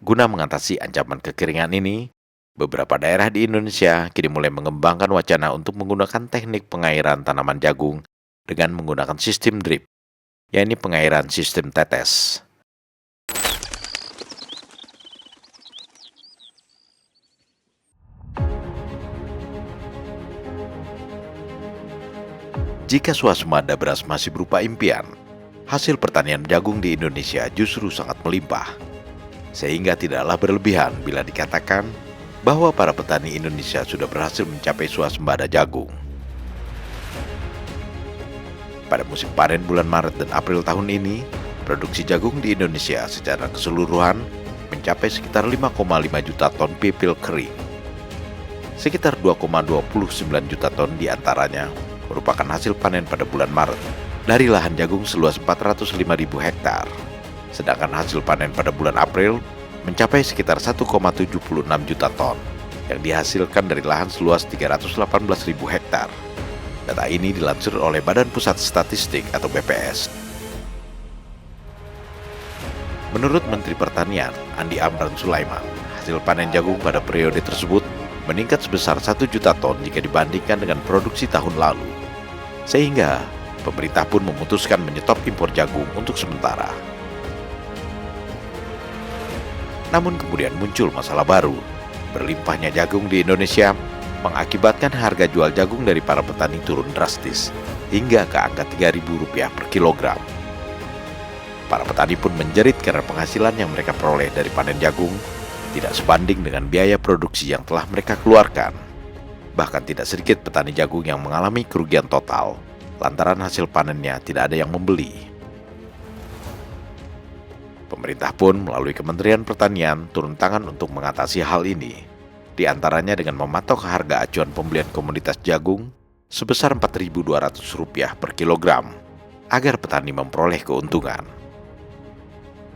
Guna mengatasi ancaman kekeringan ini, beberapa daerah di Indonesia kini mulai mengembangkan wacana untuk menggunakan teknik pengairan tanaman jagung dengan menggunakan sistem drip, yakni pengairan sistem tetes. Jika swasembada beras masih berupa impian, hasil pertanian jagung di Indonesia justru sangat melimpah. Sehingga tidaklah berlebihan bila dikatakan bahwa para petani Indonesia sudah berhasil mencapai swasembada jagung. Pada musim panen bulan Maret dan April tahun ini, produksi jagung di Indonesia secara keseluruhan mencapai sekitar 5,5 juta ton pipil kering. Sekitar 2,29 juta ton diantaranya merupakan hasil panen pada bulan Maret dari lahan jagung seluas 405.000 hektar. Sedangkan hasil panen pada bulan April mencapai sekitar 1,76 juta ton yang dihasilkan dari lahan seluas 318.000 hektar. Data ini dilansir oleh Badan Pusat Statistik atau BPS. Menurut Menteri Pertanian Andi Amran Sulaiman, hasil panen jagung pada periode tersebut meningkat sebesar 1 juta ton jika dibandingkan dengan produksi tahun lalu. Sehingga pemerintah pun memutuskan menyetop impor jagung untuk sementara. Namun kemudian muncul masalah baru. Berlimpahnya jagung di Indonesia mengakibatkan harga jual jagung dari para petani turun drastis hingga ke angka Rp3.000 per kilogram. Para petani pun menjerit karena penghasilan yang mereka peroleh dari panen jagung tidak sebanding dengan biaya produksi yang telah mereka keluarkan. Bahkan tidak sedikit petani jagung yang mengalami kerugian total lantaran hasil panennya tidak ada yang membeli. Pemerintah pun melalui Kementerian Pertanian turun tangan untuk mengatasi hal ini, di antaranya dengan mematok harga acuan pembelian komoditas jagung sebesar Rp4.200 per kilogram agar petani memperoleh keuntungan.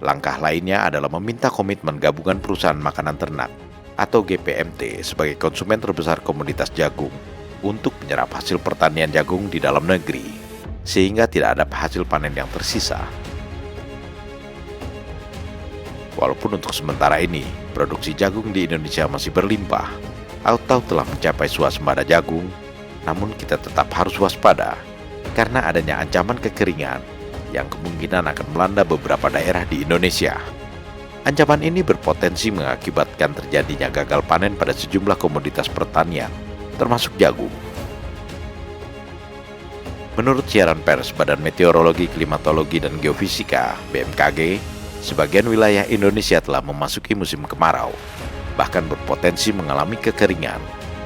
Langkah lainnya adalah meminta komitmen Gabungan Perusahaan Makanan Ternak atau GPMT sebagai konsumen terbesar komoditas jagung untuk menyerap hasil pertanian jagung di dalam negeri, sehingga tidak ada hasil panen yang tersisa. Walaupun untuk sementara ini, produksi jagung di Indonesia masih berlimpah atau telah mencapai swasembada jagung, namun kita tetap harus waspada karena adanya ancaman kekeringan yang kemungkinan akan melanda beberapa daerah di Indonesia. Ancaman ini berpotensi mengakibatkan terjadinya gagal panen pada sejumlah komoditas pertanian, termasuk jagung. Menurut siaran pers Badan Meteorologi, Klimatologi, dan Geofisika (BMKG), sebagian wilayah Indonesia telah memasuki musim kemarau, bahkan berpotensi mengalami kekeringan,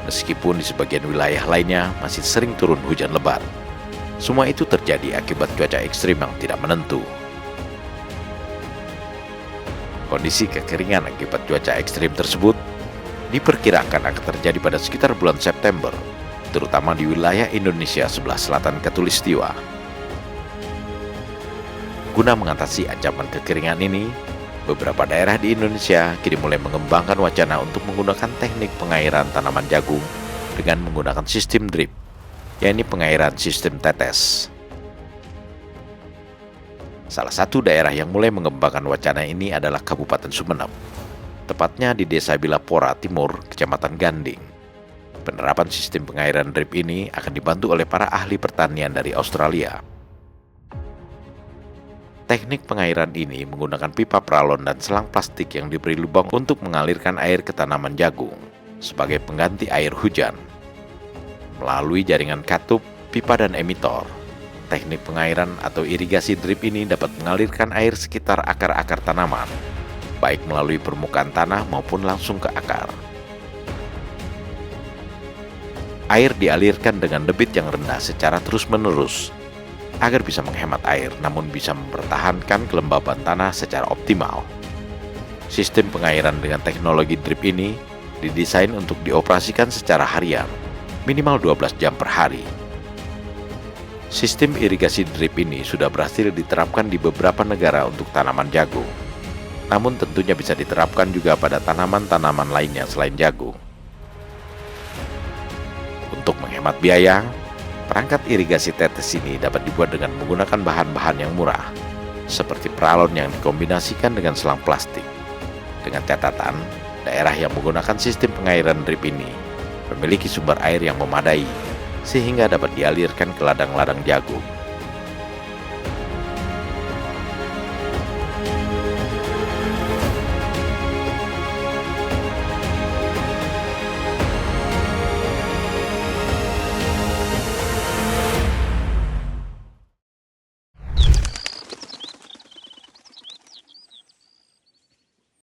meskipun di sebagian wilayah lainnya masih sering turun hujan lebat. Semua itu terjadi akibat cuaca ekstrim yang tidak menentu. Kondisi kekeringan akibat cuaca ekstrim tersebut diperkirakan akan terjadi pada sekitar bulan September, terutama di wilayah Indonesia sebelah selatan Khatulistiwa. Guna mengatasi ancaman kekeringan ini, beberapa daerah di Indonesia kini mulai mengembangkan wacana untuk menggunakan teknik pengairan tanaman jagung dengan menggunakan sistem drip, yakni pengairan sistem tetes. Salah satu daerah yang mulai mengembangkan wacana ini adalah Kabupaten Sumeneb, tepatnya di Desa Bilapora Timur, Kecamatan Ganding. Penerapan sistem pengairan drip ini akan dibantu oleh para ahli pertanian dari Australia. Teknik pengairan ini menggunakan pipa pralon dan selang plastik yang diberi lubang untuk mengalirkan air ke tanaman jagung sebagai pengganti air hujan. Melalui jaringan katup, pipa, dan emitor, teknik pengairan atau irigasi drip ini dapat mengalirkan air sekitar akar-akar tanaman, baik melalui permukaan tanah maupun langsung ke akar. Air dialirkan dengan debit yang rendah secara terus-menerus, agar bisa menghemat air namun bisa mempertahankan kelembaban tanah secara optimal. Sistem pengairan dengan teknologi drip ini didesain untuk dioperasikan secara harian, minimal 12 jam per hari. Sistem irigasi drip ini sudah berhasil diterapkan di beberapa negara untuk tanaman jagung. Namun tentunya bisa diterapkan juga pada tanaman-tanaman lainnya selain jagung. Untuk menghemat biaya, perangkat irigasi tetes ini dapat dibuat dengan menggunakan bahan-bahan yang murah, seperti pralon yang dikombinasikan dengan selang plastik. Dengan catatan, daerah yang menggunakan sistem pengairan drip ini memiliki sumber air yang memadai, sehingga dapat dialirkan ke ladang-ladang jagung